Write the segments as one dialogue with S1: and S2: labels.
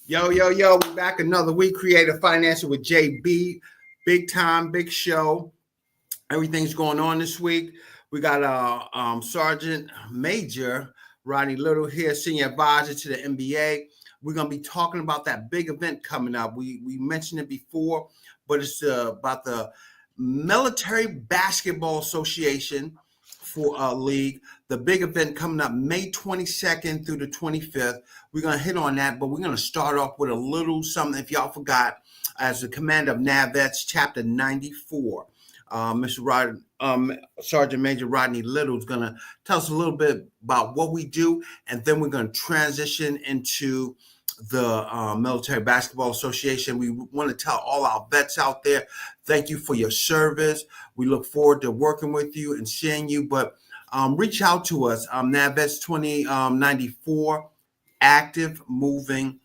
S1: Yo, yo, yo, we're back another week. Creative Financial with JB. Big time, big show. Everything's going on this week. We got Sergeant Major Rodney Little here, Senior Advisor to the NBA. We're going to be talking about that big event coming up. We mentioned it before, but it's about the Military Basketball Association for league. The big event coming up May 22nd through the 25th. We're going to hit on that, but we're going to start off with a little something, if y'all forgot, as the commander of NAVETS, Chapter 94. Sergeant Major Rodney Little is going to tell us a little bit about what we do, and then we're going to transition into the Military Basketball Association. We want to tell all our vets out there, thank you for your service. We look forward to working with you and seeing you, but reach out to us. NAVETS 2094, active, moving,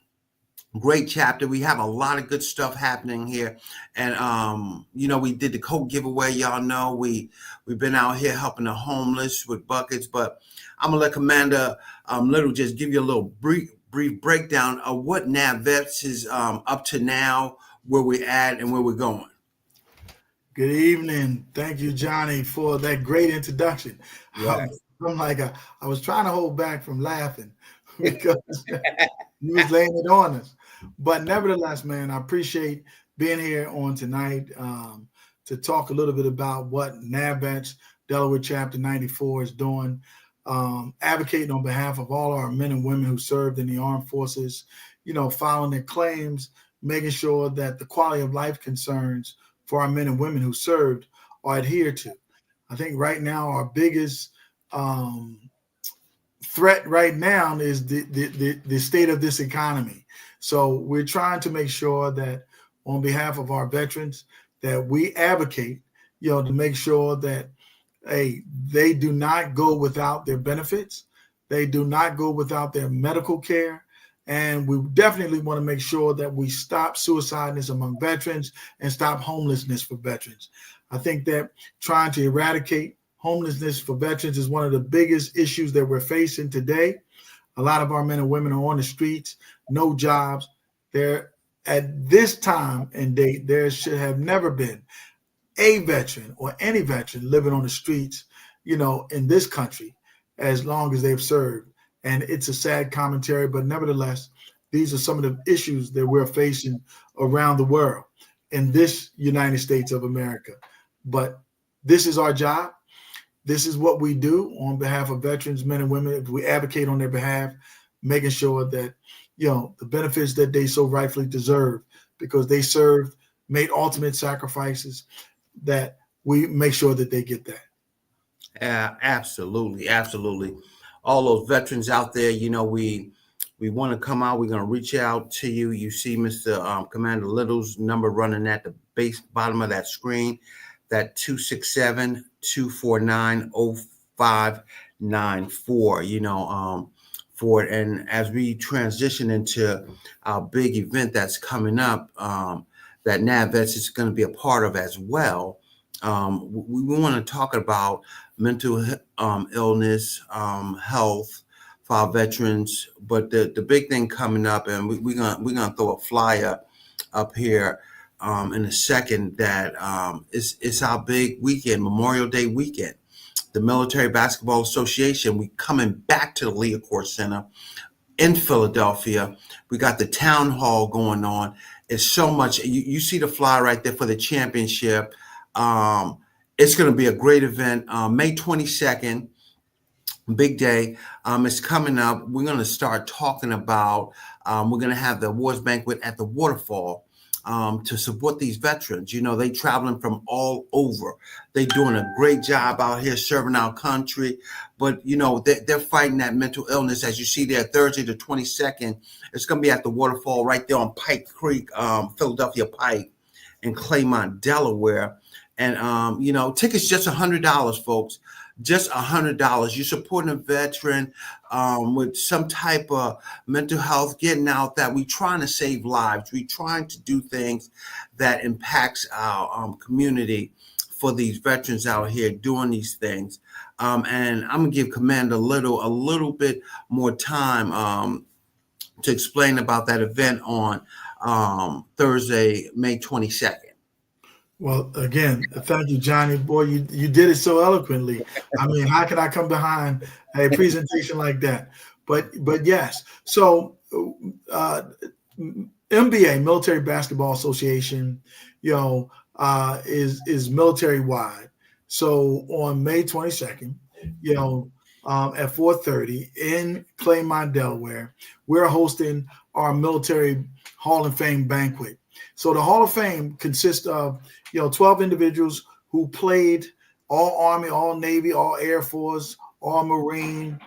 S1: great chapter. We have a lot of good stuff happening here. And, we did the coat giveaway. Y'all know we've been out here helping the homeless with buckets, but I'm going to let Commander Little just give you a little brief breakdown of what NAVETS is up to now, where we're at and where we're going.
S2: Good evening. Thank you, Johnny, for that great introduction.
S1: Yes.
S2: I was trying to hold back from laughing because you was laying it on us. But nevertheless, man, I appreciate being here on tonight to talk a little bit about what NAVETS Delaware Chapter 94 is doing, advocating on behalf of all our men and women who served in the armed forces, filing their claims, making sure that the quality of life concerns for our men and women who served are adhered to. I think right now our biggest threat right now is the state of this economy. So we're trying to make sure that on behalf of our veterans that we advocate, to make sure that they do not go without their benefits. They do not go without their medical care. And we definitely want to make sure that we stop suicideness among veterans and stop homelessness for veterans. I think that trying to eradicate homelessness for veterans is one of the biggest issues that we're facing today. A lot of our men and women are on the streets, no jobs. At this time and date, there should have never been a veteran or any veteran living on the streets, in this country as long as they've served. And it's a sad commentary, but nevertheless, these are some of the issues that we're facing around the world in this United States of America. But this is our job. This is what we do on behalf of veterans, men and women. We advocate on their behalf, making sure that, the benefits that they so rightfully deserve because they served, made ultimate sacrifices, that we make sure that they get that.
S1: Absolutely. Absolutely. All those veterans out there, we want to come out. We're going to reach out to you. You see Mr. Commander Little's number running at the bottom of that screen, that 267-249-0594, for it. And as we transition into our big event that's coming up, that NAVETS is going to be a part of as well. We want to talk about mental illness, health for our veterans, but the big thing coming up, and we're gonna throw a flyer up here in a second. That it's our big weekend, Memorial Day weekend. The Military Basketball Association. We coming back to the Leacourt Center in Philadelphia. We got the town hall going on. It's so much. You see the flyer right there for the championship. It's going to be a great event. May 22nd, big day. It's coming up. We're going to start talking about, we're going to have the awards banquet at the waterfall to support these veterans. They traveling from all over. They doing a great job out here serving our country. But, they're fighting that mental illness. As you see there, Thursday the 22nd, it's going to be at the waterfall right there on Pike Creek, Philadelphia Pike in Claymont, Delaware. And, tickets just $100, folks. Just $100. You're supporting a veteran with some type of mental health, getting out that we trying to save lives. We trying to do things that impacts our community for these veterans out here doing these things. And I'm going to give Commander Little a little bit more time to explain about that event on Thursday, May 22nd.
S2: Well, again, thank you, Johnny. Boy, you did it so eloquently. I mean, how can I come behind a presentation like that? But yes. So MBA, Military Basketball Association, is military wide. So on May 22nd, at 4:30 in Claymont, Delaware, we're hosting our military Hall of Fame banquet. So the Hall of Fame consists of 12 individuals who played all Army, all Navy, all Air Force, all Marine,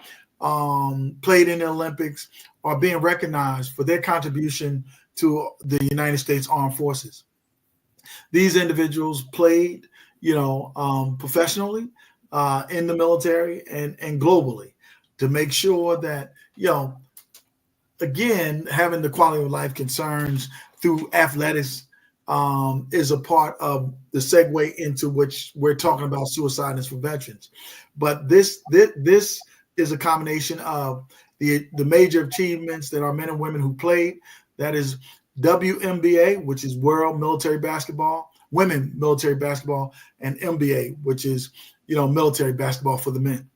S2: played in the Olympics, are being recognized for their contribution to the United States Armed Forces. These individuals played, professionally in the military and globally to make sure that, again, having the quality of life concerns through athletics is a part of the segue into which we're talking about suicide for veterans. But this is a combination of the major achievements that our men and women who played. That is WNBA, which is World Military Basketball, Women Military Basketball, and NBA, which is military basketball for the men.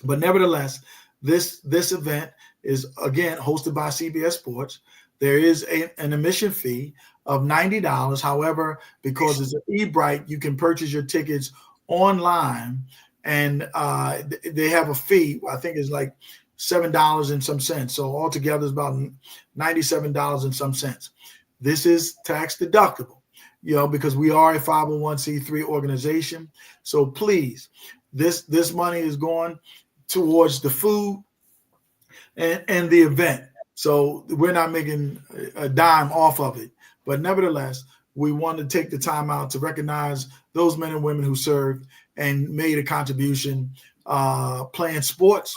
S2: But nevertheless, this event is again hosted by CBS Sports. There is an admission fee of $90. However, because it's an e-bright, you can purchase your tickets online, and they have a fee. I think it's like $7 and some cents. So altogether, it's about $97 and some cents. This is tax deductible, because we are a 501c3 organization. So please, this money is going towards the food and the event. So we're not making a dime off of it. But nevertheless, we want to take the time out to recognize those men and women who served and made a contribution playing sports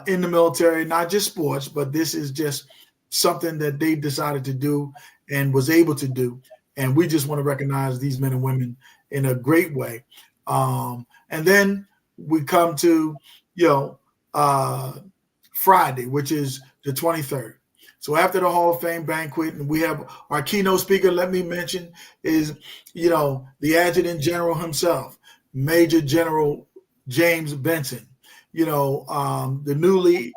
S2: in the military, not just sports, but this is just something that they decided to do and was able to do. And we just want to recognize these men and women in a great way. And then we come to, Friday, which is the 23rd. So after the Hall of Fame banquet, and we have our keynote speaker, let me mention, is, the Adjutant General himself, Major General James Benson, the newly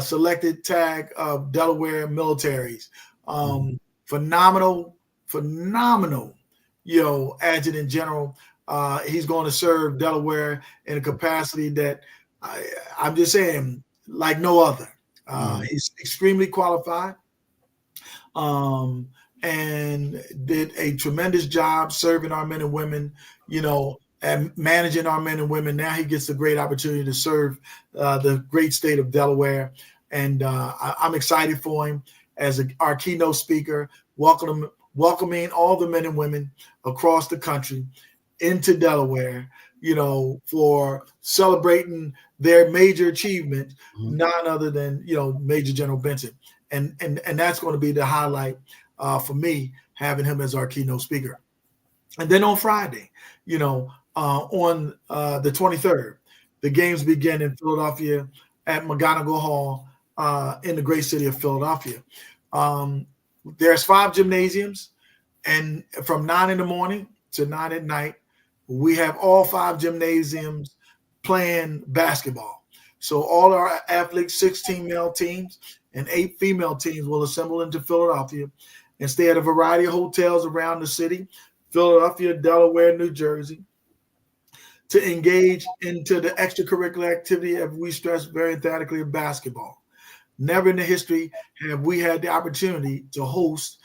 S2: selected tag of Delaware militaries. Phenomenal, Adjutant General. He's going to serve Delaware in a capacity that I'm just saying, like no other. He's extremely qualified and did a tremendous job serving our men and women, and managing our men and women. Now he gets a great opportunity to serve the great state of Delaware. And I'm excited for him as our keynote speaker, welcoming all the men and women across the country into Delaware, for celebrating their major achievement, none other than, Major General Benson. And that's going to be the highlight for me, having him as our keynote speaker. And then on Friday, on the 23rd, the games begin in Philadelphia at McGonigal Hall in the great city of Philadelphia. There's 5 gymnasiums, and from 9 in the morning to 9 at night, we have all 5 gymnasiums playing basketball. So all our athletes, 16 male teams and 8 female teams, will assemble into Philadelphia and stay at a variety of hotels around the city, Philadelphia, Delaware, New Jersey, to engage into the extracurricular activity, as we stress very emphatically, of basketball. Never in the history have we had the opportunity to host,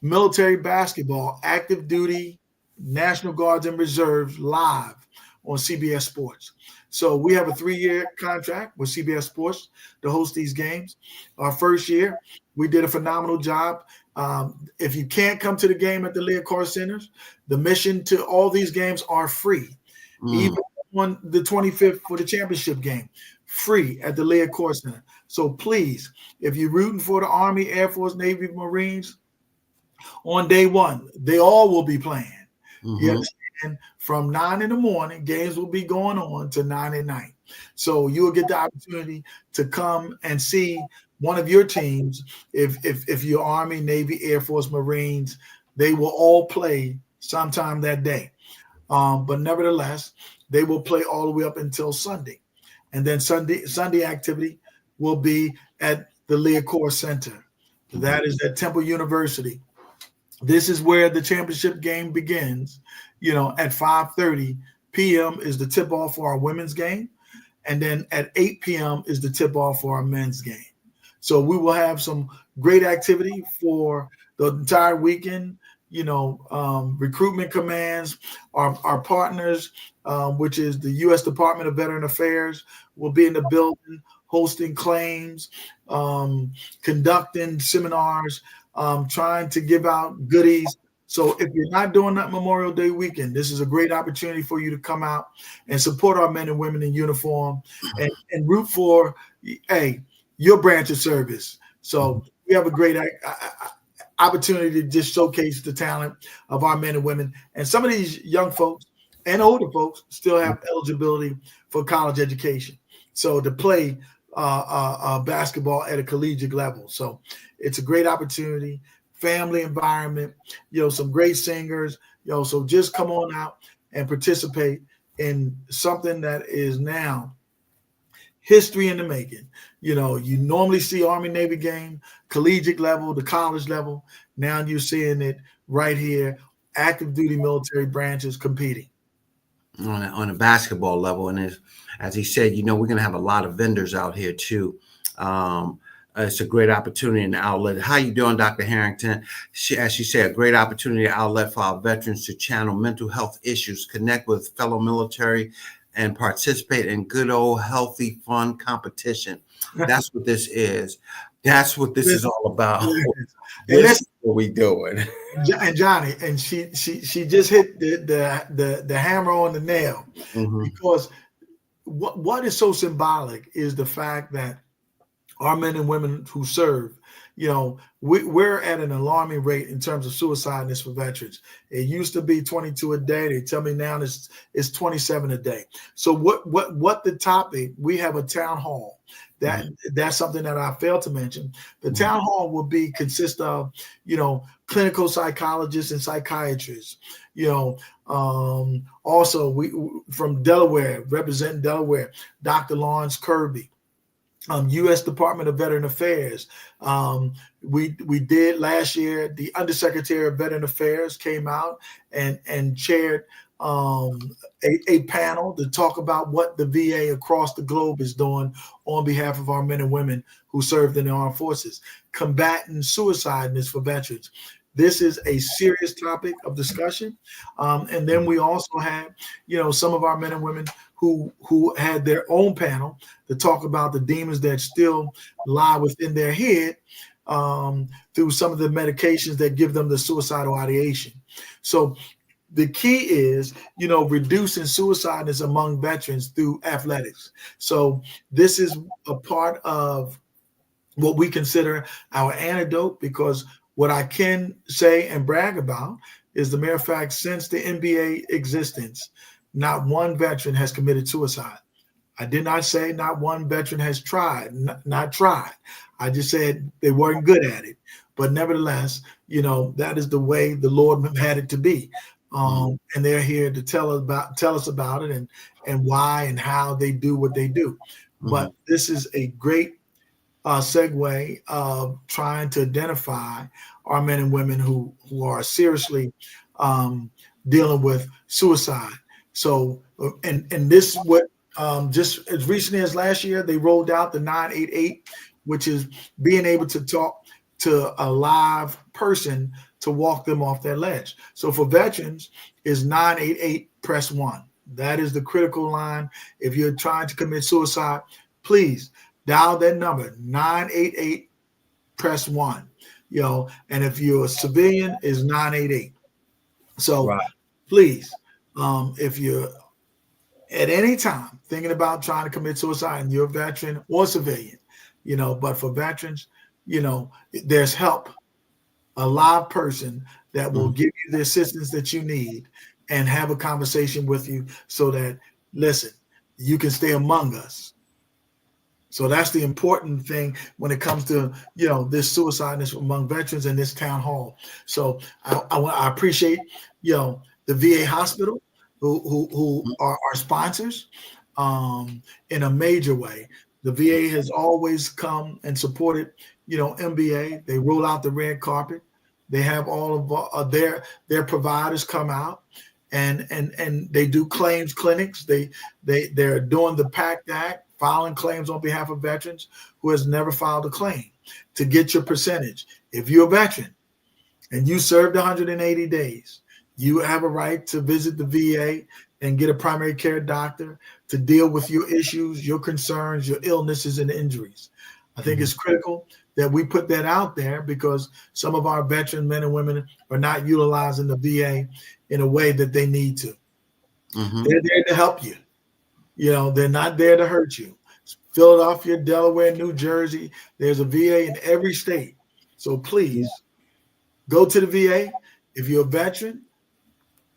S2: military basketball, active duty, National Guards and Reserves live on CBS Sports. So we have a 3-year contract with CBS Sports to host these games. Our first year, we did a phenomenal job. If you can't come to the game at the Leah Car Centers, the admission to all these games are free. Even on the 25th for the championship game, free at the Leah Car Center. So please, if you're rooting for the Army, Air Force, Navy, Marines, on day one, they all will be playing. Yes, and from 9 in the morning, games will be going on to 9 at night. So you will get the opportunity to come and see one of your teams, if you're Army, Navy, Air Force, Marines, they will all play sometime that day. But nevertheless, they will play all the way up until Sunday. And then Sunday activity will be at the Leacore Center. That is at Temple University. This is where the championship game begins. At 5:30 p.m. is the tip off for our women's game. And then at 8 p.m. is the tip off for our men's game. So we will have some great activity for the entire weekend. Recruitment commands, our partners, which is the U.S. Department of Veteran Affairs, will be in the building hosting claims, conducting seminars, trying to give out goodies. So if you're not doing that Memorial Day weekend, this is a great opportunity for you to come out and support our men and women in uniform and root for, your branch of service. So we have a great opportunity to just showcase the talent of our men and women. And some of these young folks and older folks still have eligibility for college education. So to play basketball at a collegiate level. So it's a great opportunity, family environment, some great singers, so just come on out and participate in something that is now history in the making. You normally see Army Navy game, collegiate level, the college level. Now you're seeing it right here, active duty military branches competing
S1: on a basketball level. And as he said, we're going to have a lot of vendors out here too. It's a great opportunity and outlet. How you doing, Dr. Harrington? As she said, a great opportunity and outlet for our veterans to channel mental health issues, connect with fellow military, and participate in good old healthy fun competition. That's what this is. That's what this is all about. This is what we doing.
S2: And Johnny, and she just hit the hammer on the nail, because what is so symbolic is the fact that our men and women who serve, we're at an alarming rate in terms of suicideness for veterans. It used to be 22 a day. They tell me now it's 27 a day. So what the topic, we have a town hall. That's something that I failed to mention. The town hall will consist of, clinical psychologists and psychiatrists, also we from Delaware, representing Delaware, Dr. Lawrence Kirby. U.S. Department of Veteran Affairs. We did last year, the Undersecretary of Veteran Affairs came out and chaired a panel to talk about what the VA across the globe is doing on behalf of our men and women who served in the armed forces, combating suicideness for veterans. This is a serious topic of discussion. And then we also have, some of our men and women who had their own panel to talk about the demons that still lie within their head through some of the medications that give them the suicidal ideation. So the key is, reducing suicideness among veterans through athletics. So this is a part of what we consider our antidote, because what I can say and brag about is the mere fact, since the NBA existence, not one veteran has committed suicide. I did not say not one veteran has tried, not tried. I just said they weren't good at it. But nevertheless, that is the way the Lord had it to be. And they're here to tell us about it and why and how they do what they do. But this is a great segue of trying to identify our men and women who are seriously dealing with suicide. So, and this is what just as recently as last year, they rolled out the 988, which is being able to talk to a live person to walk them off their ledge. So for veterans, is 988 press 1. That is the critical line. If you're trying to commit suicide, please dial that number, 988 press 1. And if you're a civilian, is 988. So please, if you're at any time thinking about trying to commit suicide and you're a veteran or civilian, but for veterans, there's help, a live person that will give you the assistance that you need and have a conversation with you so that, listen, you can stay among us. So that's the important thing when it comes to this suicideness among veterans in this town hall. So I appreciate the VA hospital who are our sponsors in a major way. The VA has always come and supported MBA. They roll out the red carpet. They have all of their providers come out and they do claims clinics. They're doing the PACT Act, filing claims on behalf of veterans who has never filed a claim to get your percentage. If you're a veteran and you served 180 days, you have a right to visit the VA and get a primary care doctor to deal with your issues, your concerns, your illnesses and injuries. I think it's critical that we put that out there because some of our veteran men and women are not utilizing the VA in a way that they need to. They're there to help you. They're not there to hurt you. Philadelphia, Delaware, New Jersey, there's a VA in every state. So please go to the VA. If you're a veteran,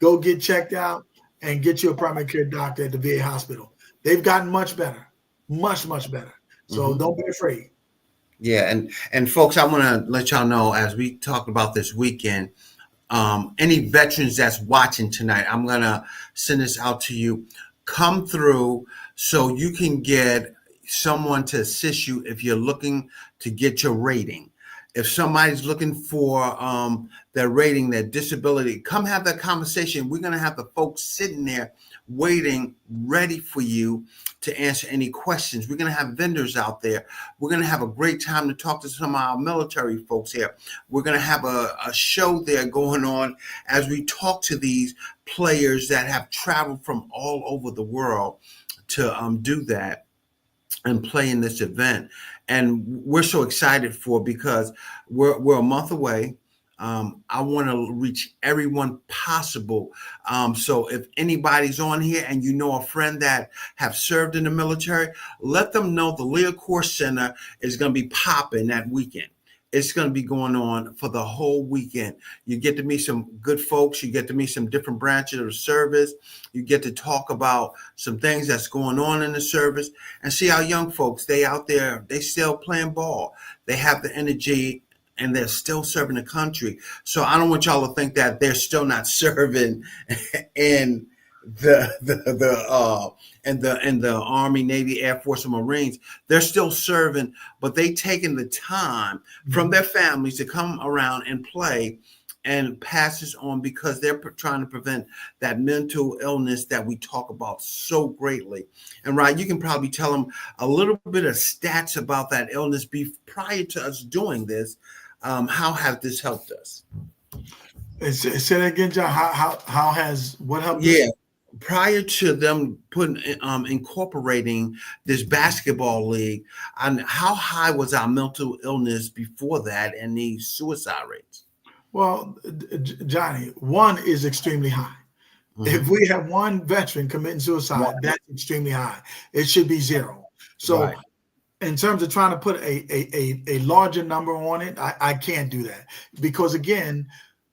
S2: go get checked out and get you a primary care doctor at the VA hospital. They've gotten much better, much, much better. So don't be afraid.
S1: Yeah, and folks, I want to let y'all know as we talk about this weekend, any veterans that's watching tonight, I'm gonna send this out to you. Come through so you can get someone to assist you if you're looking to get your rating. If somebody's looking for their rating, their disability, come have that conversation. We're going to have the folks sitting there waiting, ready for you to answer any questions. We're going to have vendors out there. We're going to have a great time to talk to some of our military folks here. We're going to have a show there going on as we talk to these players that have traveled from all over the world to do that and play in this event. And we're so excited because we're a month away. I want to reach everyone possible. So if anybody's on here and you know a friend that have served in the military, let them know the Leah Core Center is going to be popping that weekend. It's going to be going on for the whole weekend. You get to meet some good folks. You get to meet some different branches of the service. You get to talk about some things that's going on in the service and see our young folks, they out there, they still playing ball. They have the energy and they're still serving the country. So I don't want y'all to think that they're still not serving in the Army, Navy, Air Force, and Marines. They're still serving, but they taking the time from their families to come around and play and pass this on because they're trying to prevent that mental illness that we talk about so greatly. And Ryan, you can probably tell them a little bit of stats about that illness prior to us doing this. How has this helped us?
S2: Say that again, John. How has what helped?
S1: Yeah. Prior to them incorporating this basketball league, and how high was our mental illness before that and the suicide rates?
S2: Well, Johnny, one is extremely high. If we have one veteran committing suicide, that's extremely high. It should be zero. So in terms of trying to put a larger number on it, I can't do that because again,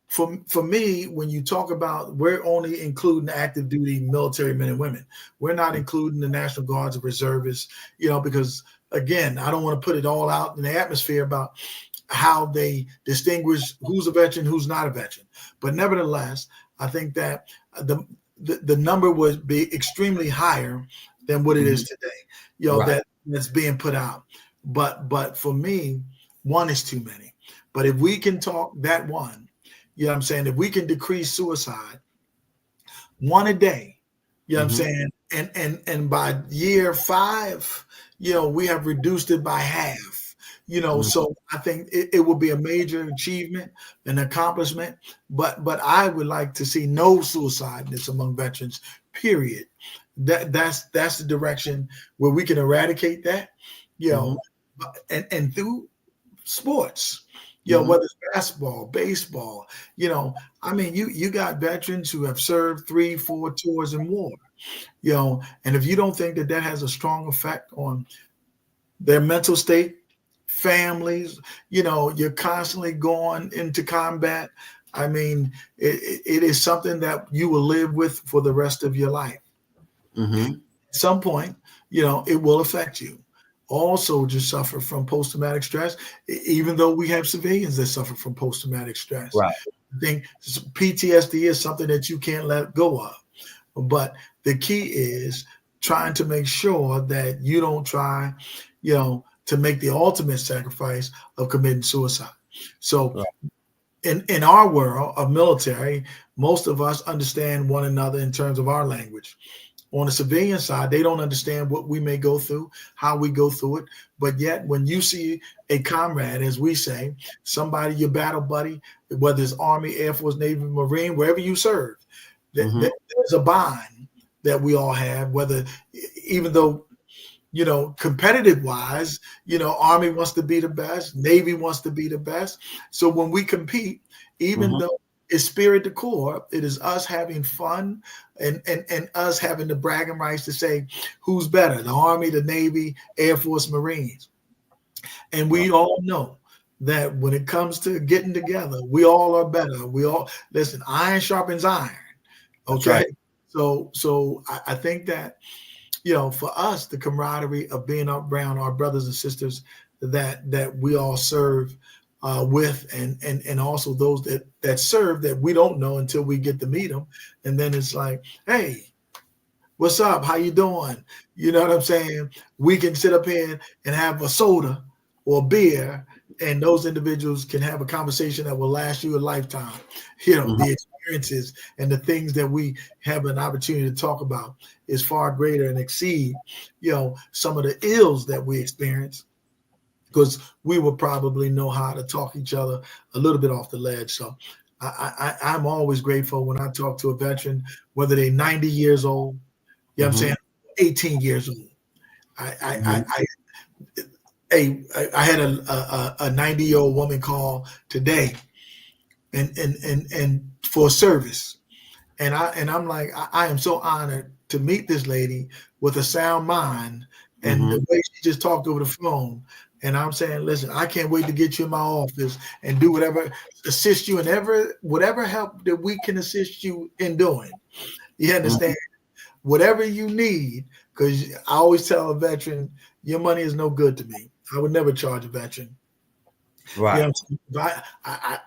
S2: for me, when you talk about, we're only including active duty military men and women. We're not including the National Guards or reservists, because again, I don't want to put it all out in the atmosphere about how they distinguish who's a veteran, who's not a veteran. But nevertheless, I think that the number would be extremely higher than what it is today, that's being put out. But for me, one is too many. But if we can talk that one, you know what I'm saying? If we can decrease suicide one a day, you know what I'm saying? And by year 5, we have reduced it by half, so I think it will be a major achievement, an accomplishment, but I would like to see no suicideness among veterans, period. That's the direction where we can eradicate that, and through sports. Whether it's basketball, baseball, I mean, you got veterans who have served 3-4 tours and more, and if you don't think that has a strong effect on their mental state, families, you're constantly going into combat. I mean, it is something that you will live with for the rest of your life. At some point, it will affect you. all soldiers suffer from post-traumatic stress, even though we have civilians that suffer from post-traumatic stress.
S1: Right.
S2: I think PTSD is something that you can't let go of. But the key is trying to make sure that you don't try, to make the ultimate sacrifice of committing suicide. So
S1: Right.
S2: in our world of military, most of us understand one another in terms of our language. On the civilian side, they don't understand what we may go through, how we go through it. But yet, when you see a comrade, as we say, somebody, your battle buddy, whether it's Army, Air Force, Navy, Marine, wherever you serve,
S1: Mm-hmm.
S2: there's a bond that we all have, whether, even though, competitive wise, Army wants to be the best, Navy wants to be the best. So when we compete, even
S1: Mm-hmm.
S2: though it's spirit to core, it is us having fun and us having the bragging rights to say who's better, the Army, the Navy, Air Force, Marines. And
S1: Right.
S2: we all know that when it comes to getting together, we all are better. We all, listen, iron sharpens iron.
S1: That's
S2: Okay.
S1: right.
S2: So I think that, for us, the camaraderie of being around our brothers and sisters that we all serve with, and also those that serve that we don't know until we get to meet them, and then it's like, hey, what's up? How you doing? You know what I'm saying? We can sit up here and have a soda or beer, and those individuals can have a conversation that will last you a lifetime.
S1: Mm-hmm.
S2: The experiences and the things that we have an opportunity to talk about is far greater and exceed, some of the ills that we experience, because we will probably know how to talk each other a little bit off the ledge. So I'm always grateful when I talk to a veteran, whether they're 90 years old, you know what I'm
S1: Mm-hmm.
S2: saying, 18 years old.
S1: Mm-hmm.
S2: I had a 90-year-old woman call today and for service. And I'm like, I am so honored to meet this lady with a sound mind, and
S1: Mm-hmm.
S2: the way she just talked over the phone. And I'm saying, listen, I can't wait to get you in my office and do whatever, assist you in whatever help that we can assist you in doing. You
S1: Mm-hmm.
S2: understand? Whatever you need, because I always tell a veteran, your money is no good to me. I would never charge a veteran. You know
S1: Right.
S2: what I'm saying?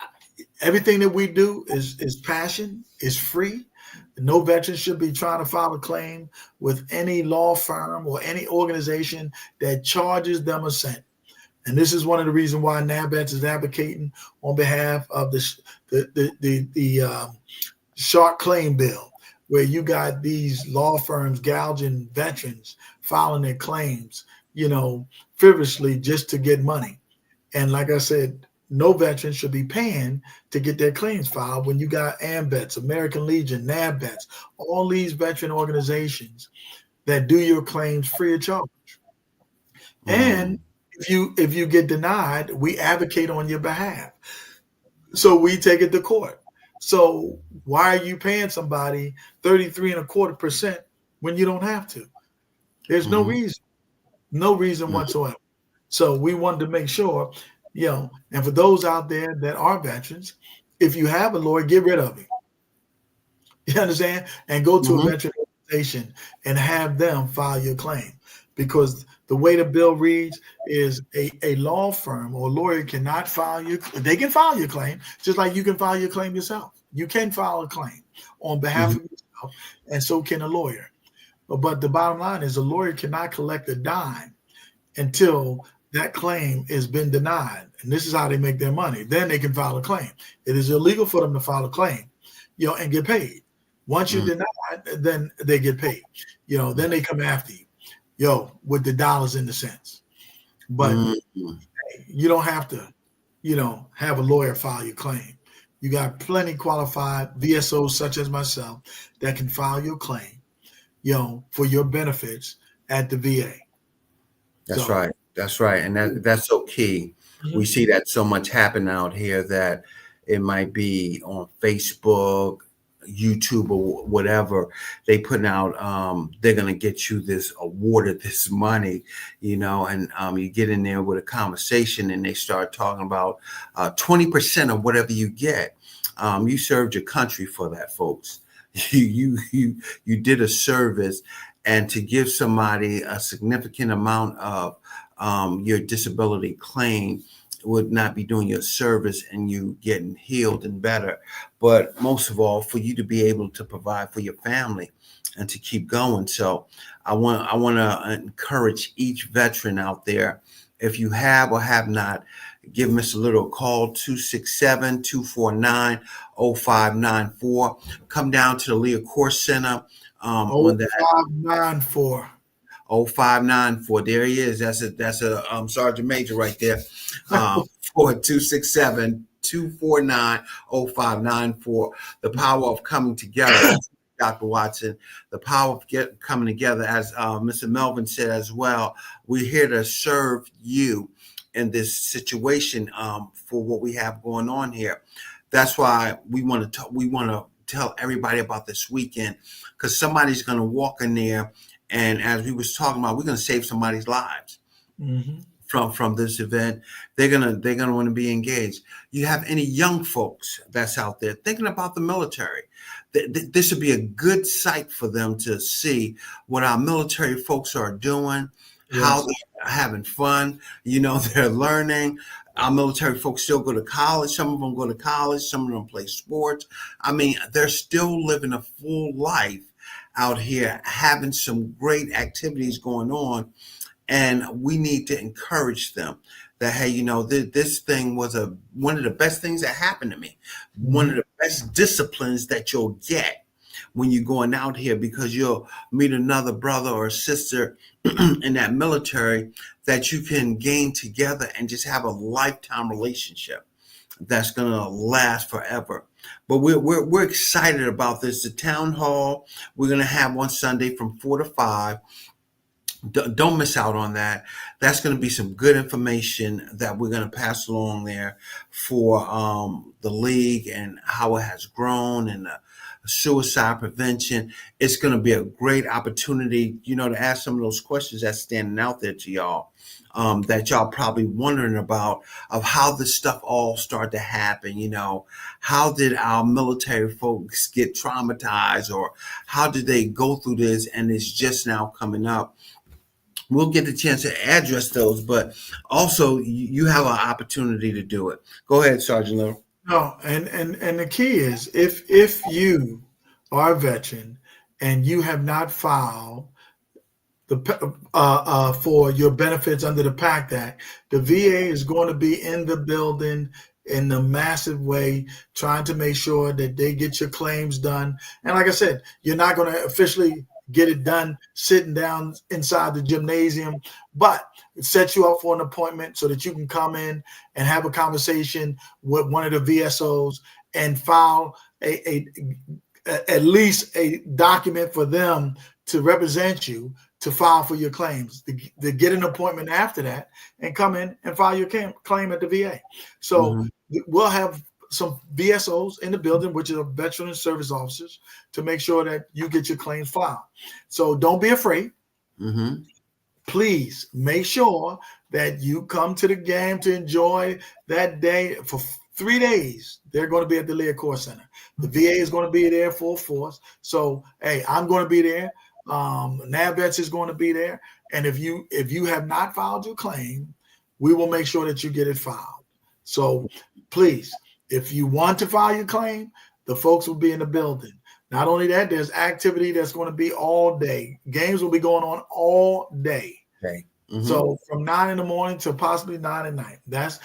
S2: Everything that we do is passion, is free. No veteran should be trying to file a claim with any law firm or any organization that charges them a cent. And this is one of the reasons why NABETS is advocating on behalf of the short claim bill, where you got these law firms gouging veterans, filing their claims, frivolously just to get money. And like I said, no veteran should be paying to get their claims filed when you got AMVETS, American Legion, NABETS, all these veteran organizations that do your claims free of charge. And
S1: Mm.
S2: if you get denied, we advocate on your behalf. So we take it to court. So why are you paying somebody 33 and a quarter% when you don't have to? There's
S1: Mm-hmm.
S2: no reason
S1: Mm-hmm.
S2: whatsoever. So we wanted to make sure, and for those out there that are veterans, if you have a lawyer, get rid of him. You understand? And go to a
S1: Mm-hmm.
S2: veteran organization and have them file your claim. Because the way the bill reads is a law firm or lawyer cannot they can file your claim, just like you can file your claim yourself. You can file a claim on behalf
S1: Mm-hmm.
S2: of yourself, and so can a lawyer. But the bottom line is a lawyer cannot collect a dime until that claim has been denied. And this is how they make their money. Then they can file a claim. It is illegal for them to file a claim, and get paid. Once you're
S1: Mm-hmm.
S2: denied, then they get paid. Then they come after you, with the dollars and the cents. But
S1: Mm-hmm.
S2: you don't have to, have a lawyer file your claim. You got plenty qualified VSOs such as myself that can file your claim, for your benefits at the VA.
S1: That's
S2: So,
S1: right. That's right. And that's so key. We
S2: mhm.
S1: see that so much happen out here that it might be on Facebook, YouTube, or whatever. They putting out they're gonna get you this awarded this money, and you get in there with a conversation and they start talking about 20% of whatever you get. You served your country for that, folks. You did a service, and to give somebody a significant amount of your disability claim would not be doing your service and you getting healed and better. But most of all, for you to be able to provide for your family and to keep going. So I want to encourage each veteran out there, if you have or have not, give Mr. Little a call, 267-249-0594. Come down to the Leah Course Center
S2: Oh,
S1: on that
S2: 594.
S1: 0594. There he is. That's a Sergeant Major right there. For 267-249-0594. The power of coming together. Dr. Watson, the power of coming together, as Mr. Melvin said as well. We're here to serve you in this situation for what we have going on here. That's why we want to tell everybody about this weekend, because somebody's going to walk in there, and as we was talking about, we're going to save somebody's lives.
S2: Mm-hmm.
S1: From this event. They're gonna want to be engaged. You have any young folks that's out there thinking about the military? This would be a good sight for them to see what our military folks are doing, how
S2: Yes.
S1: they're having fun. They're learning. Our military folks still go to college. Some of them go to college. Some of them play sports. I mean, they're still living a full life out here, having some great activities going on. And we need to encourage them that, hey, this thing was one of the best things that happened to me, one of the best disciplines that you'll get when you're going out here, because you'll meet another brother or sister in that military that you can gain together and just have a lifetime relationship that's going to last forever. But we're excited about this. The town hall, we're going to have one Sunday from 4 to 5. Don't miss out on that. That's going to be some good information that we're going to pass along there for the league and how it has grown, and suicide prevention. It's going to be a great opportunity, to ask some of those questions that's standing out there to y'all, that y'all probably wondering about, of how this stuff all started to happen. How did our military folks get traumatized, or how did they go through this and it's just now coming up? We'll get the chance to address those, but also you have an opportunity to do it. Go ahead, Sergeant Little.
S2: No, and the key is, if you are a veteran and you have not filed for your benefits under the PACT Act, the VA is going to be in the building in a massive way, trying to make sure that they get your claims done. And like I said, you're not going to officially get it done sitting down inside the gymnasium, but it sets you up for an appointment so that you can come in and have a conversation with one of the VSOs and file at least a document for them to represent you, to file for your claims, to get an appointment after that and come in and file your claim at the VA. So we'll have some VSOs in the building, which are veteran and service officers, to make sure that you get your claims filed. So don't be afraid. Please make sure that you come to the game to enjoy that day. For 3 days, they're going to be at the Leah Course Center. The VA is going to be there full force. So, hey, I'm going to be there. NAVETS is going to be there. And if you have not filed your claim, we will make sure that you get it filed. So please, if you want to file your claim, the folks will be in the building. Not only that, there's activity that's going to be all day. Games will be going on all day.
S1: Okay.
S2: So from 9 in the morning to possibly 9 at night. That's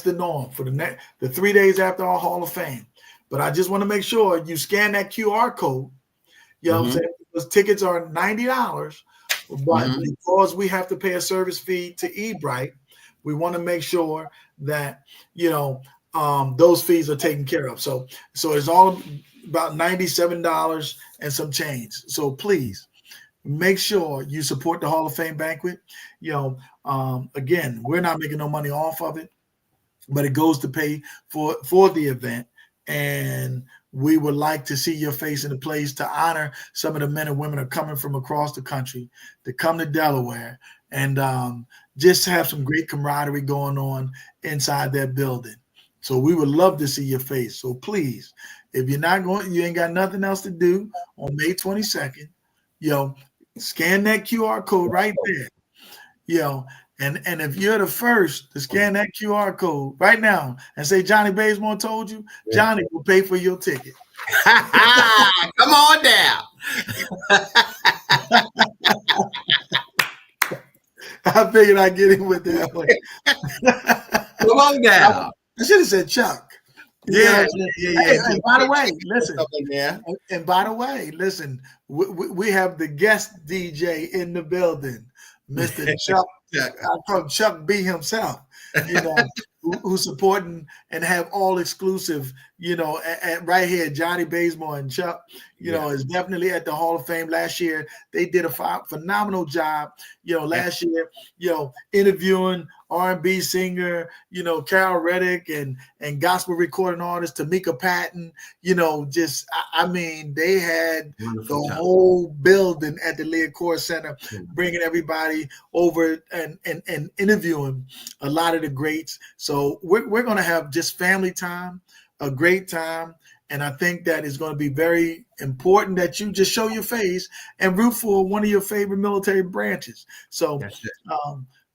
S2: the norm for the 3 days after our Hall of Fame. But I just want to make sure you scan that QR code. You know what I'm saying? Because tickets are $90, but because we have to pay a service fee to eBright, we want to make sure that those fees are taken care of. So it's all about $97 and some change. So please make sure you support the Hall of Fame banquet. Again, we're not making no money off of it, but it goes to pay for the event. And we would like to see your face in the place to honor some of the men and women who are coming from across the country to come to Delaware and just have some great camaraderie going on inside that building. So we would love to see your face. So please, if you're not going, you ain't got nothing else to do on May 22nd, scan that QR code right there, And if you're the first to scan that QR code right now and say Johnnie Bazemore told you,
S1: Yeah.
S2: Johnny will pay for your ticket.
S1: Come on down.
S2: I figured I'd get in with that one.
S1: Come on down.
S2: I should have said Chuck.
S1: Yeah,
S2: Hey, and by the way, listen.
S1: Yeah.
S2: And by the way, listen, we have the guest DJ in the building, Mr. Chuck, from Chuck B himself, you know, who's supporting and have all exclusive, you know, right here, Johnnie Bazemore and Chuck, you know, is definitely at the Hall of Fame. Last year, they did a phenomenal job, you know, last year, you know, interviewing R&B singer, you know, Carol Reddick and gospel recording artist Tamika Patton, you know, just, I mean, they had
S1: Wonderful
S2: the
S1: time.
S2: whole building at the Learcore Center, bringing everybody over and interviewing a lot of the greats. So we're going to have just family time, a great time. And I think that is going to be very important that you just show your face and root for one of your favorite military branches. So,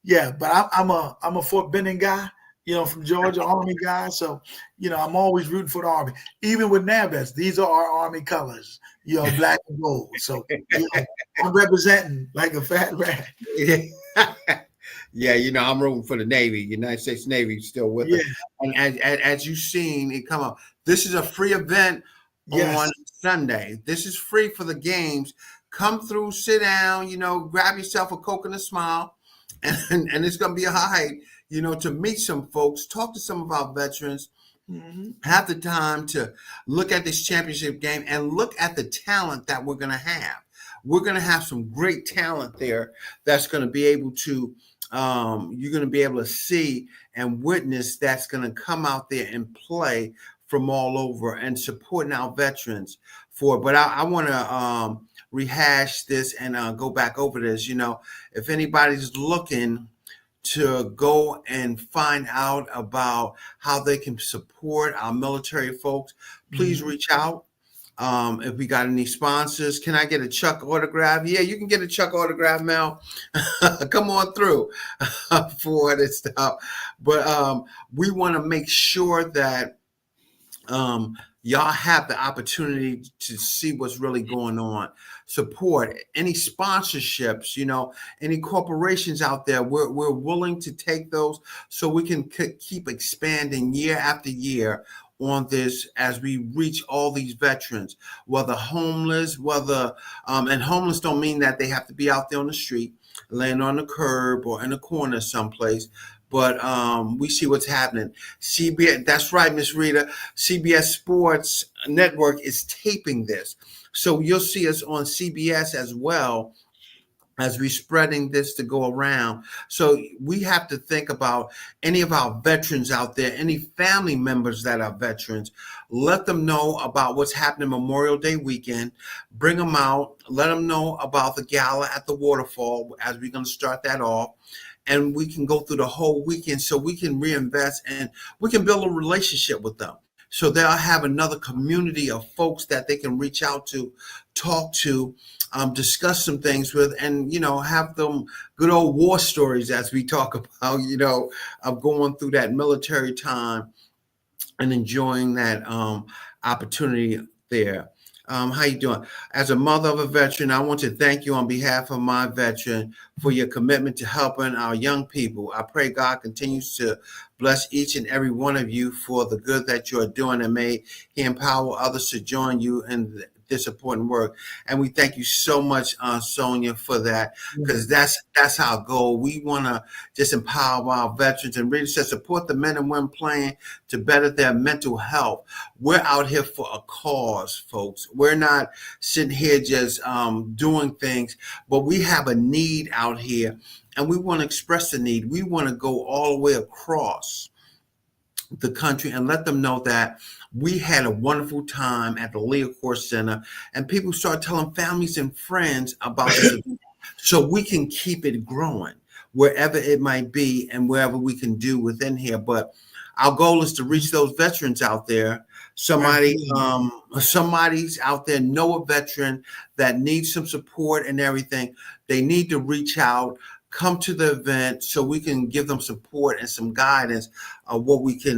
S2: yeah, but I'm a Fort Benning guy, you know, from Georgia, Army guy. So, you know, I'm always rooting for the Army. Even with NAVETS, these are our Army colors, you know, black and gold. So, you know, I'm representing like a fat rat.
S1: Yeah, you know, I'm rooting for the Navy, United States Navy, still with us. And as you've seen it come up, this is a free event on Sunday. This is free for the games. Come through, sit down, you know, grab yourself a Coke and a smile, and it's going to be a highlight, you know, to meet some folks, talk to some of our veterans, have the time to look at this championship game and look at the talent that we're going to have. We're going to have some great talent there that's going to be able to you're going to be able to see and witness that's going to come out there and play from all over and supporting our veterans for. But I want to rehash this and go back over this. You know, if anybody's looking to go and find out about how they can support our military folks, please reach out. If we got any sponsors, can I get a Chuck autograph? Yeah, you can get a Chuck autograph, Mel. Come on through for this stuff. But we want to make sure that y'all have the opportunity to see what's really going on. Support any sponsorships, you know, any corporations out there. We're willing to take those so we can keep expanding year after year on this as we reach all these veterans, whether homeless, and homeless don't mean that they have to be out there on the street, laying on the curb or in a corner someplace. But we see what's happening. CBS, that's right, Miss Rita. CBS Sports Network is taping this. So you'll see us on CBS as well as we're spreading this to go around. So we have to think about any of our veterans out there, any family members that are veterans, let them know about what's happening Memorial Day weekend, bring them out, let them know about the gala at the waterfall as we're going to start that off. And we can go through the whole weekend so we can reinvest and we can build a relationship with them. So they'll have another community of folks that they can reach out to, talk to, discuss some things with, and, you know, have them good old war stories as we talk about, you know, of going through that military time and enjoying that opportunity there. How you doing? As a mother of a veteran, I want to thank you on behalf of my veteran for your commitment to helping our young people. I pray God continues to bless each and every one of you for the good that you're doing, and may He empower others to join you in this important work. And we thank you so much, Sonia, for that, because that's our goal. We want to just empower our veterans and really support the men and women playing to better their mental health. We're out here for a cause, folks. We're not sitting here just doing things, but we have a need out here, and we want to express the need. We want to go all the way across the country and let them know that we had a wonderful time at the Learcore Center, and people start telling families and friends about this event so we can keep it growing wherever it might be and wherever we can do within here. But our goal is to reach those veterans out there. Somebody's out there know a veteran that needs some support and everything. They need to reach out, come to the event so we can give them support and some guidance of what we can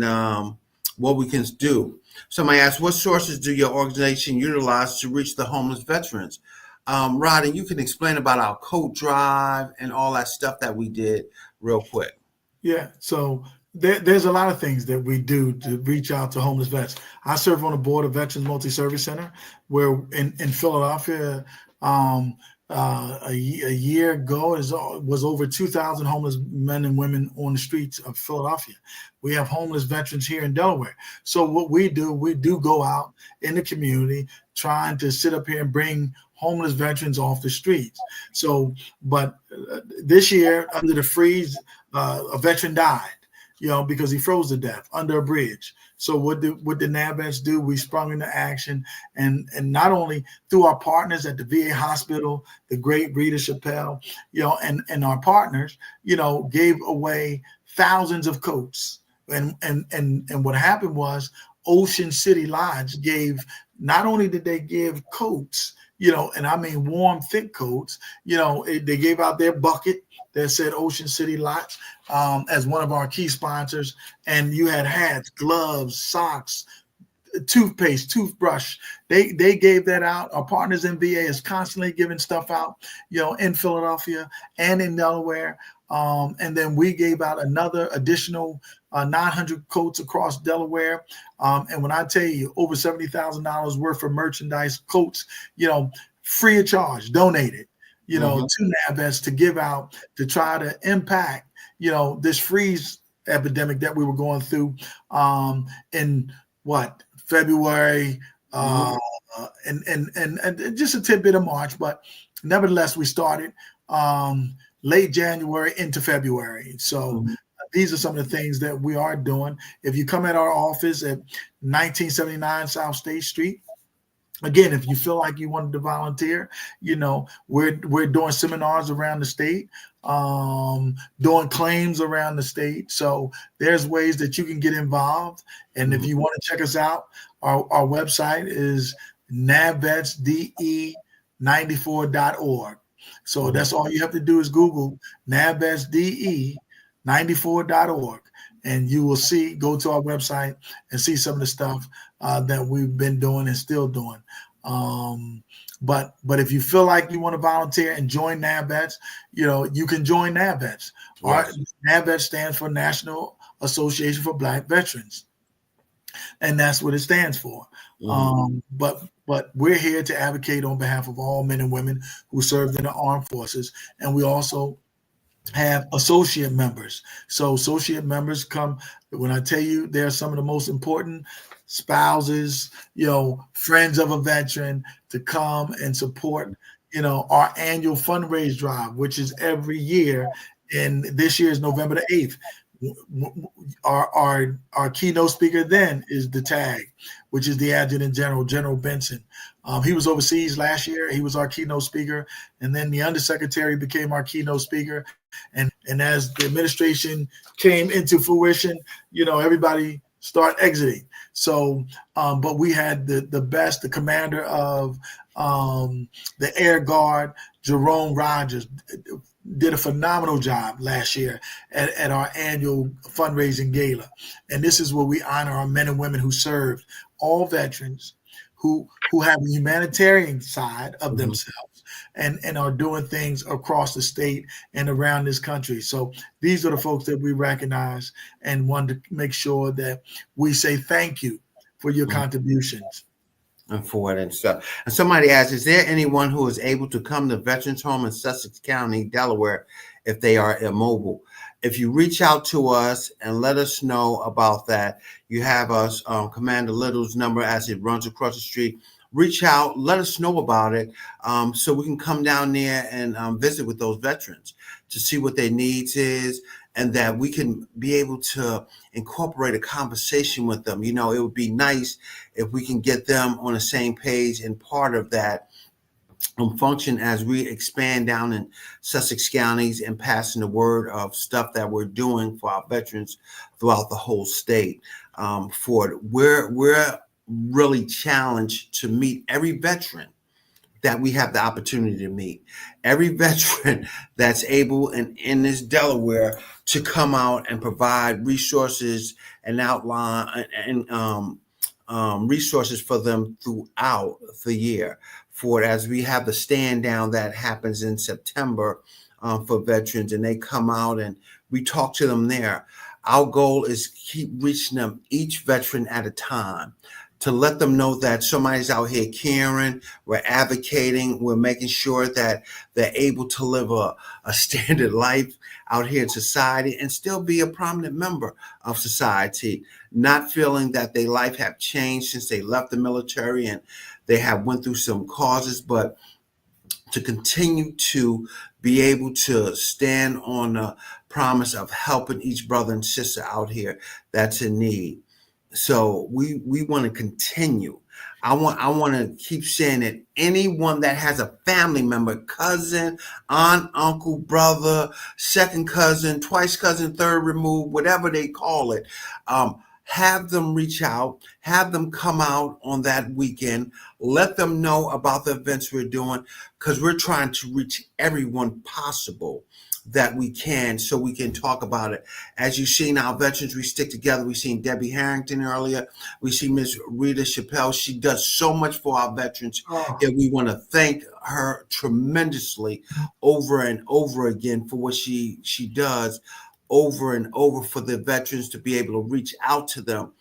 S1: do. Somebody asked, what sources do your organization utilize to reach the homeless veterans? Rodney, you can explain about our coat drive and all that stuff that we did real quick.
S2: Yeah, so there's a lot of things that we do to reach out to homeless vets. I serve on the board of Veterans Multi-Service Center, where in Philadelphia, a year ago was over 2,000 homeless men and women on the streets of Philadelphia. We have homeless veterans here in Delaware. So what we do go out in the community trying to sit up here and bring homeless veterans off the streets. So, but this year under the freeze, a veteran died, because he froze to death under a bridge. So what did NAVETS do? We sprung into action, and not only through our partners at the VA hospital, the great Rita Chappelle, and our partners, gave away thousands of coats. And what happened was Ocean City Lodge gave, not only did they give coats, and I mean warm, thick coats, they gave out their bucket that said Ocean City Lodge as one of our key sponsors. And you had hats, gloves, socks, toothpaste, toothbrush. They gave that out. Our partners in VA is constantly giving stuff out, in Philadelphia and in Delaware. And then we gave out another additional 900 coats across Delaware. And when I tell you over $70,000 worth of merchandise, coats, free of charge, donated, to NAVETS to give out to try to impact, this freeze epidemic that we were going through in February, and just a tidbit of March, but nevertheless, we started late January into February. So these are some of the things that we are doing. If you come at our office at 1979 South State Street, again, if you feel like you wanted to volunteer, we're doing seminars around the state, doing claims around the state. So there's ways that you can get involved. And if you want to check us out, our website is navetsde94.org. So that's all you have to do is Google navetsde94.org. And you will go to our website and see some of the stuff that we've been doing and still doing. But if you feel like you want to volunteer and join NAVETS, you can join NAVETS. Yes. NAVETS stands for National Association for Black Veterans, and that's what it stands for. But we're here to advocate on behalf of all men and women who served in the armed forces, and we also have associate members. So associate members come, when I tell you, they're some of the most important spouses, friends of a veteran, to come and support, our annual fundraise drive, which is every year. And this year is November the 8th. Our keynote speaker then is the TAG, which is the Adjutant General, General Benson. He was overseas last year. He was our keynote speaker. And then the Undersecretary became our keynote speaker. And as the administration came into fruition, everybody start exiting. So, but we had the commander of the Air Guard, Jerome Rogers, did a phenomenal job last year at our annual fundraising gala. And this is where we honor our men and women who served, all veterans who have a humanitarian side of themselves and are doing things across the state and around this country. So these are the folks that we recognize and want to make sure that we say thank you for your contributions.
S1: And for it and stuff. And somebody asked, is there anyone who is able to come to Veterans Home in Sussex County, Delaware, if they are immobile? If you reach out to us and let us know about that, you have us, Commander Little's number as it runs across the street. Reach out, let us know about it, so we can come down there and visit with those veterans to see what their needs is, and that we can be able to incorporate a conversation with them. It would be nice if we can get them on the same page and part of that function as we expand down in Sussex counties and passing the word of stuff that we're doing for our veterans throughout the whole state. We're really challenged to meet every veteran that we have the opportunity to meet. Every veteran that's able in this Delaware to come out and provide resources and outline and resources for them throughout the year. For it, as we have the stand down that happens in September for veterans, and they come out and we talk to them there. Our goal is keep reaching them, each veteran at a time, to let them know that somebody's out here caring, we're advocating, we're making sure that they're able to live a standard life out here in society and still be a prominent member of society, not feeling that their life have changed since they left the military and they have went through some causes, but to continue to be able to stand on the promise of helping each brother and sister out here that's in need. So we want to continue. I want to keep saying that anyone that has a family member, cousin, aunt, uncle, brother, second cousin, twice cousin, third removed, whatever they call it, have them reach out, have them come out on that weekend, let them know about the events we're doing, because we're trying to reach everyone possible that we can, so we can talk about it. As you've seen, our veterans, we stick together. We've seen Debbie Harrington earlier. We see Miss Rita Chappelle. She does so much for our veterans, and we want to thank her tremendously over and over again for what she does over and over for the veterans, to be able to reach out to them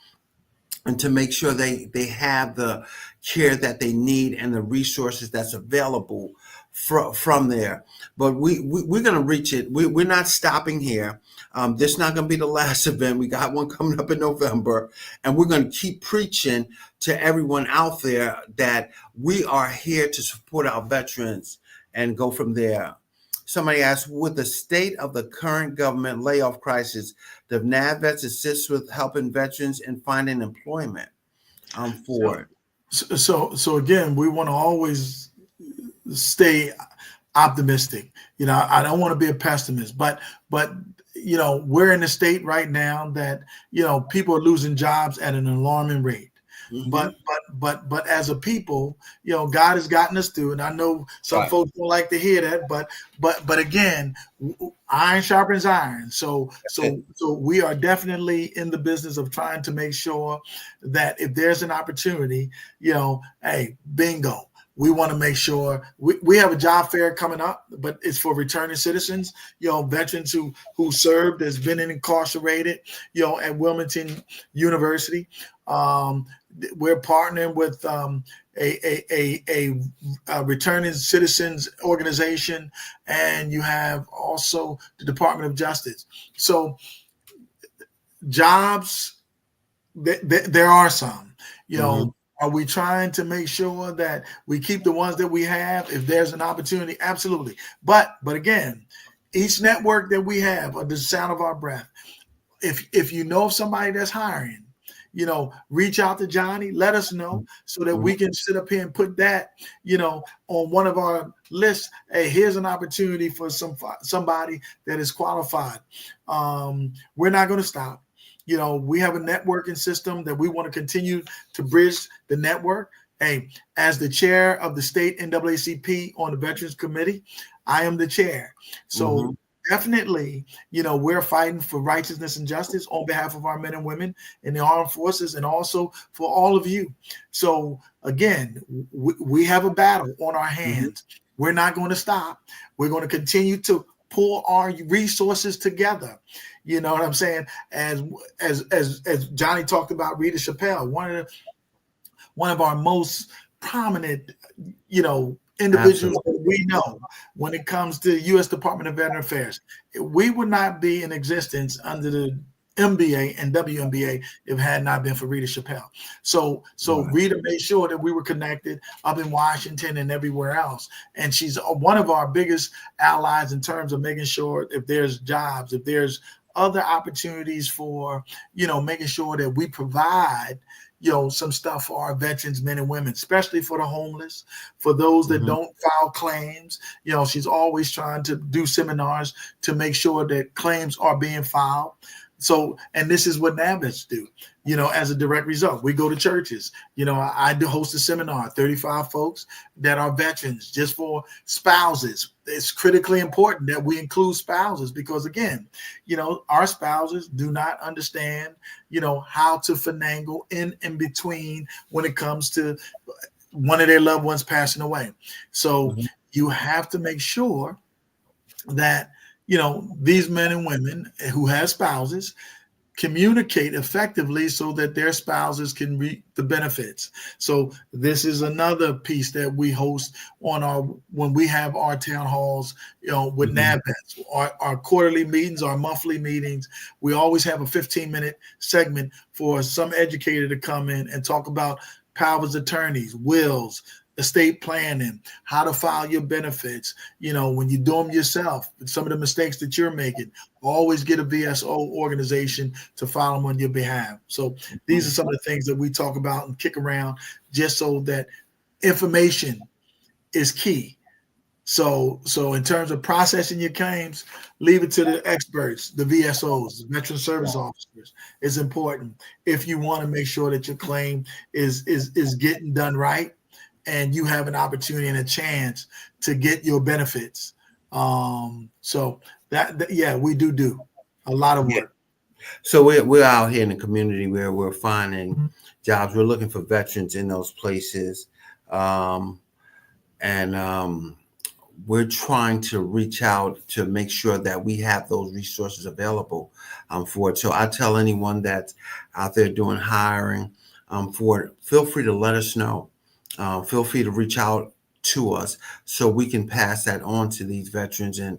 S1: and to make sure they have the care that they need and the resources that's available from there. But we're going to reach it. We're not stopping here. This is not going to be the last event. We got one coming up in November, and we're going to keep preaching to everyone out there that we are here to support our veterans and go from there. Somebody asked, with the state of the current government layoff crisis, does NAVVETS assist with helping veterans in finding employment for it?
S2: So again, we want to always stay optimistic. I don't want to be a pessimist, but we're in a state right now that people are losing jobs at an alarming rate. Mm-hmm. But as a people, God has gotten us through, and I know some folks don't like to hear that, but again, iron sharpens iron. So we are definitely in the business of trying to make sure that if there's an opportunity, hey, bingo. We want to make sure we have a job fair coming up, but it's for returning citizens, veterans who served, has been incarcerated, at Wilmington University. We're partnering with a returning citizens organization, and you have also the Department of Justice. So jobs, there are some, mm-hmm. Are we trying to make sure that we keep the ones that we have? If there's an opportunity, absolutely. But again, each network that we have, at the sound of our breath, if you know of somebody that's hiring, reach out to Johnny, let us know, so that we can sit up here and put that, on one of our lists. Hey, here's an opportunity for somebody that is qualified. We're not going to stop. We have a networking system that we want to continue to bridge the network. Hey, as the chair of the state NAACP on the Veterans Committee, I am the chair. So definitely, we're fighting for righteousness and justice on behalf of our men and women in the armed forces, and also for all of you. So again, we have a battle on our hands. We're not going to stop. We're going to continue to pull our resources together. You know what I'm saying? As Johnny talked about Rita Chappelle, one of our most prominent, individuals that we know when it comes to U.S. Department of Veteran Affairs. We would not be in existence under the MBA and WMBA if it had not been for Rita Chappelle. So Rita made sure that we were connected up in Washington and everywhere else. And she's one of our biggest allies in terms of making sure if there's jobs, if there's other opportunities for, making sure that we provide, some stuff for our veterans, men and women, especially for the homeless, for those that don't file claims. She's always trying to do seminars to make sure that claims are being filed. So, and this is what NABETs do, as a direct result. We go to churches. I do host a seminar, 35 folks that are veterans, just for spouses. It's critically important that we include spouses because, again, our spouses do not understand, how to finagle in between when it comes to one of their loved ones passing away. So you have to make sure that, these men and women who have spouses communicate effectively so that their spouses can reap the benefits. So this is another piece that we host when we have our town halls, with NABETs, our quarterly meetings, our monthly meetings. We always have a 15-minute segment for some educator to come in and talk about powers of attorneys, wills, estate planning, how to file your benefits. When you do them yourself, some of the mistakes that you're making, always get a VSO organization to file them on your behalf. So these are some of the things that we talk about and kick around, just so that information is key. So in terms of processing your claims, leave it to the experts, the VSOs, the veteran service officers. It's important if you want to make sure that your claim is getting done right, and you have an opportunity and a chance to get your benefits. So that we do a lot of work.
S1: So we're out here in the community where we're finding jobs. We're looking for veterans in those places, and we're trying to reach out to make sure that we have those resources available for it. So I tell anyone that's out there doing hiring for it, feel free to let us know. Feel free to reach out to us so we can pass that on to these veterans and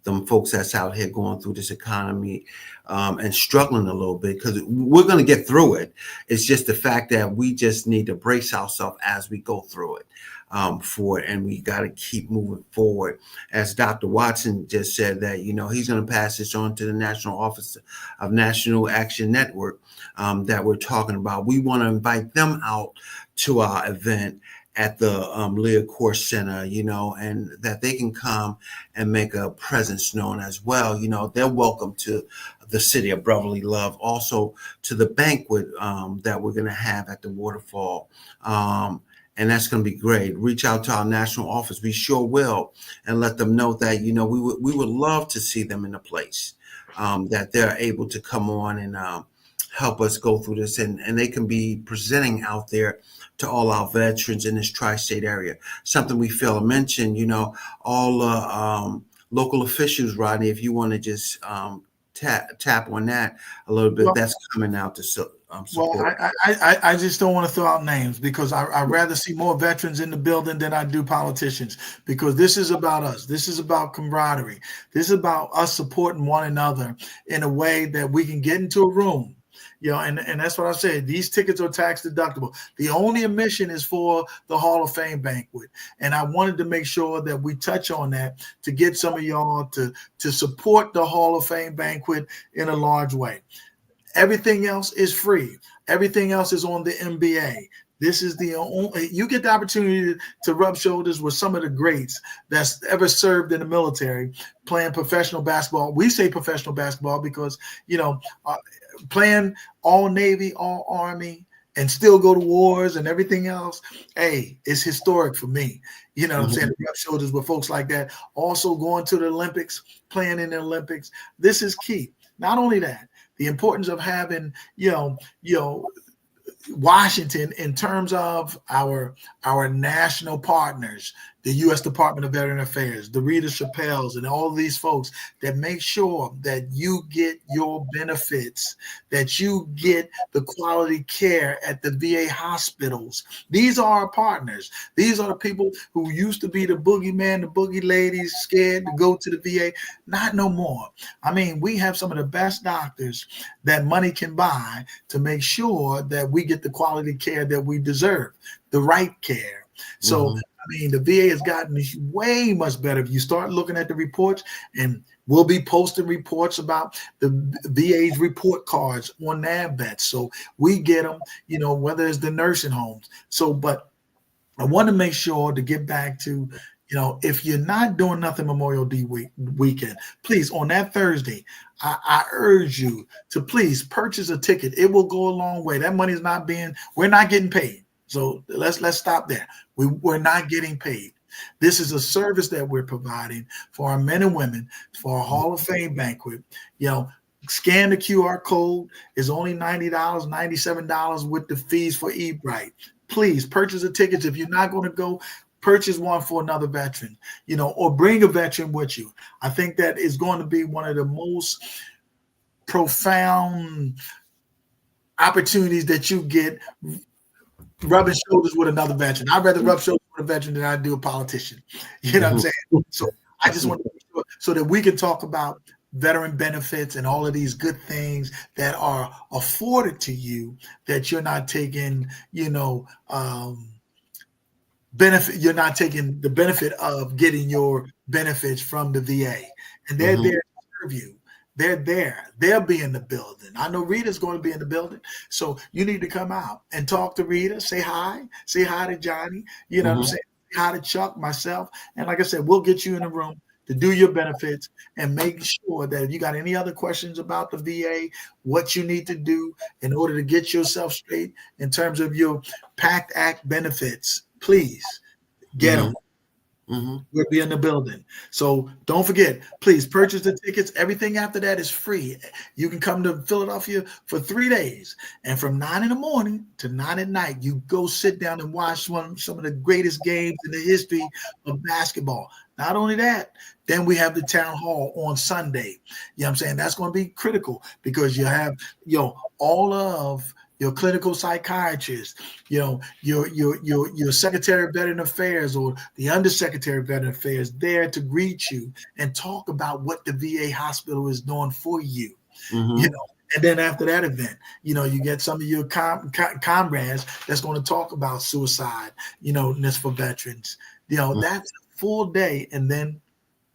S1: them folks that's out here going through this economy and struggling a little bit, because we're going to get through it. It's just the fact that we just need to brace ourselves as we go through it for it, and we got to keep moving forward. As Dr. Watson just said, that he's going to pass this on to the National Office of National Action Network that we're talking about. We want to invite them out to our event at the Leah Course Center, and that they can come and make a presence known as well. They're welcome to the city of brotherly love, also to the banquet that we're going to have at the waterfall. And that's going to be great. Reach out to our national office. We sure will, and let them know that, we would love to see them in a place that they're able to come on and help us go through this, and they can be presenting out there to all our veterans in this tri-state area. Something we failed to mention, all local officials, Rodney, if you want to just tap on that a little bit, that's coming out to support.
S2: Well, I just don't want to throw out names, because I'd rather see more veterans in the building than I do politicians, because this is about us. This is about camaraderie. This is about us supporting one another in a way that we can get into a room. And that's what I said. These tickets are tax deductible. The only admission is for the Hall of Fame banquet. And I wanted to make sure that we touch on that to get some of y'all to support the Hall of Fame banquet in a large way. Everything else is free. Everything else is on the MBA. This is the only, you get the opportunity to rub shoulders with some of the greats that's ever served in the military playing professional basketball. We say professional basketball because, playing all Navy, all Army, and still go to wars and everything else. Hey, it's historic for me. What I'm saying? To rub shoulders with folks like that. Also going to the Olympics, playing in the Olympics. This is key. Not only that, the importance of having, Washington in terms of our national partners, the U.S. Department of Veteran Affairs, the Rita Chappelles, and all of these folks that make sure that you get your benefits, that you get the quality care at the VA hospitals. These are our partners. These are the people who used to be the boogeyman, the boogie ladies, scared to go to the VA. Not no more. I mean, we have some of the best doctors that money can buy to make sure that we get the quality care that we deserve, the right care. So, I mean, the VA has gotten way much better. If you start looking at the reports, and we'll be posting reports about the VA's report cards on NABETs. So we get them, whether it's the nursing homes. So, but I want to make sure to get back to, If you're not doing nothing Memorial Day weekend, please, on that Thursday, I urge you to please purchase a ticket. It will go a long way. That money is we're not getting paid. So let's stop there. We're not getting paid. This is a service that we're providing for our men and women for our Hall of Fame banquet. Scan the QR code. Is only $90, $97 with the fees for Ebright. Please purchase the tickets. If you're not going to go, purchase one for another veteran, or bring a veteran with you. I think that is going to be one of the most profound opportunities that you get, rubbing shoulders with another veteran. I'd rather rub shoulders with a veteran than I do a politician. You know what I'm saying? So I just want to make sure so that we can talk about veteran benefits and all of these good things that are afforded to you, that you're not taking, benefit. You're not taking the benefit of getting your benefits from the VA, and they're there to serve you. They're there. They'll be in the building. I know Rita's going to be in the building, so you need to come out and talk to Rita. Say hi to Johnny. You know what I'm saying? Say hi to Chuck, myself, and like I said, we'll get you in the room to do your benefits and make sure that if you got any other questions about the VA, what you need to do in order to get yourself straight in terms of your PACT Act benefits, please get them. We'll be in the building. So don't forget, please purchase the tickets. Everything after that is free. You can come to Philadelphia for 3 days. And from 9 in the morning to 9 at night, you go sit down and watch some of the greatest games in the history of basketball. Not only that, then we have the town hall on Sunday. You know what I'm saying? That's going to be critical because you have, all of your clinical psychiatrist, your secretary of veteran affairs or the undersecretary of veteran affairs there to greet you and talk about what the VA hospital is doing for you. And then after that event, you get some of your comrades that's going to talk about suicide, this for veterans. That's a full day. And then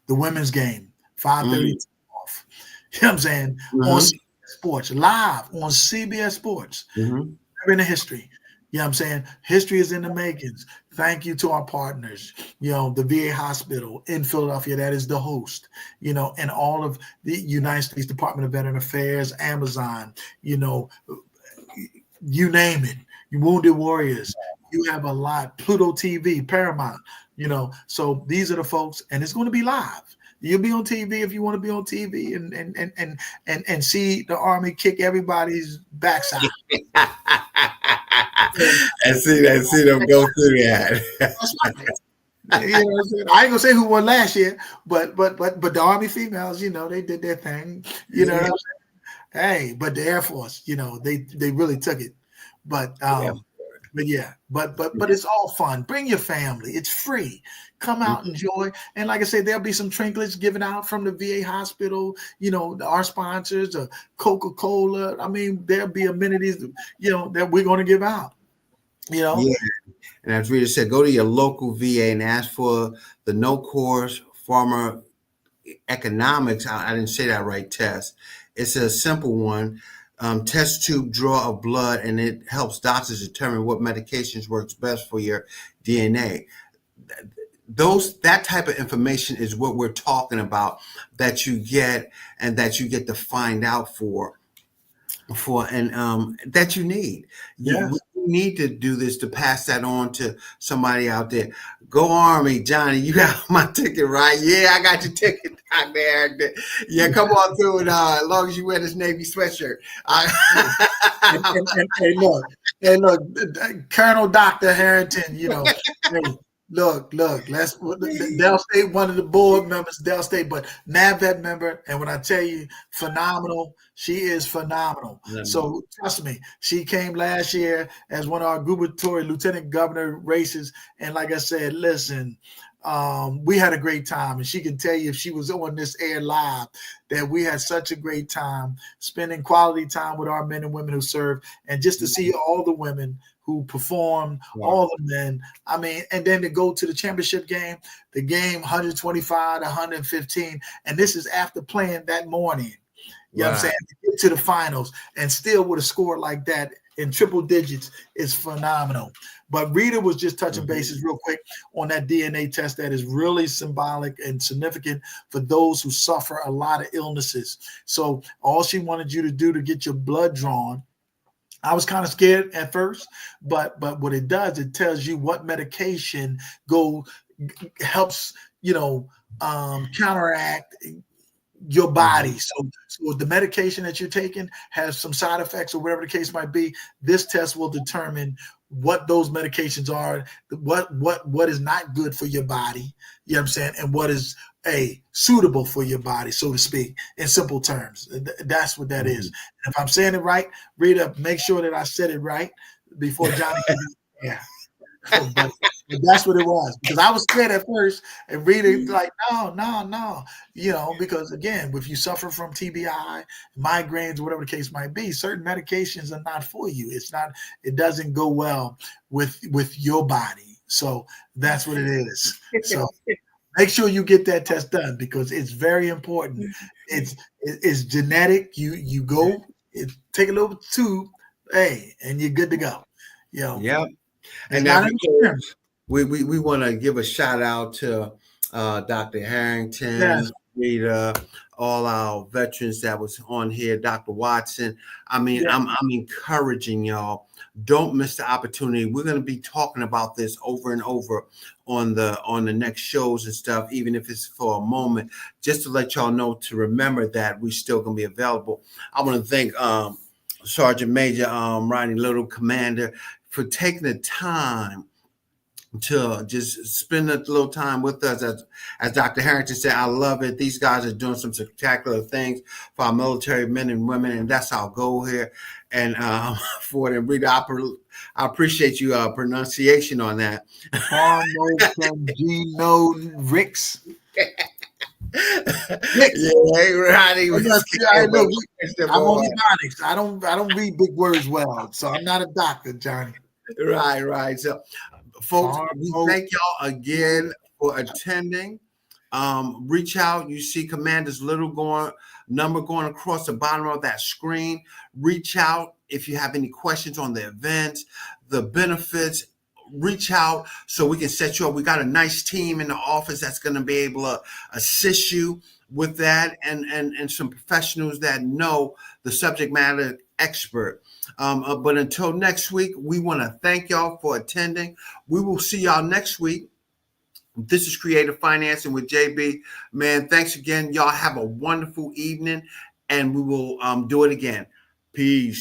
S2: the women's game, 5:30 off. You know what I'm saying? On Sports, live on CBS Sports. We're in the history. You know what I'm saying? History is in the makings. Thank you to our partners, the VA hospital in Philadelphia, that is the host, and all of the United States Department of Veteran Affairs, Amazon, you name it, you Wounded Warriors, you have a lot, Pluto TV, Paramount, so these are the folks, and it's going to be live. You'll be on TV if you want to be on TV and see the Army kick everybody's backside.
S1: I see them go through that.
S2: I ain't gonna say who won last year, but the Army females, they did their thing. You know what I'm saying? Hey, but the Air Force, they really took it. But it's all fun. Bring your family. It's free. Come out, enjoy. And like I said, there'll be some trinkets given out from the VA hospital, our sponsors, Coca-Cola. I mean, there'll be amenities, that we're going to give out, Yeah.
S1: And as Rita said, go to your local VA and ask for the no course farmer economics. I didn't say that right. Test. It's a simple one. Test tube draw of blood, and it helps doctors determine what medications works best for your DNA. That type of information is what we're talking about, that you get and that you get to find out and that you need.
S2: Yes.
S1: You need to do this to pass that on to somebody out there. Go Army, Johnny. You got my ticket, right? Yeah, I got your ticket out there. Yeah, come on through it. As long as you wear this Navy sweatshirt.
S2: and look, Colonel Dr. Harrington, Look, Del State, one of the board members, Del State, but NAVET member. And when I tell you phenomenal, she is phenomenal. So trust me, she came last year as one of our gubernatorial lieutenant governor races. And like I said, listen, we had a great time. And she can tell you if she was on this air live that we had such a great time spending quality time with our men and women who serve. And just to see all the women who performed, all the men. I mean, and then to go to the championship game, the game 125 to 115. And this is after playing that morning. You know what I'm saying? To get to the finals and still with a score like that in triple digits is phenomenal. But Rita was just touching bases real quick on that DNA test that is really symbolic and significant for those who suffer a lot of illnesses. So all she wanted you to do to get your blood drawn, I was kind of scared at first, but what it does, it tells you what medication helps, counteract your body. So the medication that you're taking has some side effects or whatever the case might be. This test will determine what those medications are, what is not good for your body, you know what I'm saying, and what is suitable for your body, so to speak, in simple terms. That's what that is. And if I'm saying it right, Rita, make sure that I said it right before Johnny can be, yeah. But that's what it was, because I was scared at first, and Rita like, no, because again, if you suffer from TBI, migraines, whatever the case might be, certain medications are not for you. It doesn't go well with your body. So that's what it is. So make sure you get that test done, because it's very important. It's genetic. You go take a little tube, and you're good to go.
S1: Yep. And we want to give a shout out to Dr. Harrington,
S2: Yes.
S1: Rita, all our veterans that was on here, Dr. Watson. I mean,
S2: Yeah.
S1: I'm encouraging y'all. Don't miss the opportunity. We're going to be talking about this over and over on the next shows and stuff, even if it's for a moment, just to let y'all know, to remember that we're still going to be available. I want to thank Sergeant Major Ronnie Little, Commander, for taking the time to just spend a little time with us. As Dr. Harrington said, I love it. These guys are doing some spectacular things for our military men and women, and that's our goal here. And for them, Rita, I appreciate you pronunciation on that.
S2: Gino Ricks.
S1: Yeah, Ronnie.
S2: I'm only honest. I don't read big words well, so I'm not a doctor, Johnny.
S1: Right. So, folks, we thank y'all again for attending. Reach out. You see Commander's little number going across the bottom of that screen. Reach out if you have any questions on the events, the benefits. Reach out so we can set you up. We got a nice team in the office that's going to be able to assist you with that, and some professionals that know the subject matter expert. But until next week, we want to thank y'all for attending. We will see y'all next week. This is Creative Financing with JB. Man, thanks again. Y'all have a wonderful evening, and we will do it again. Peace.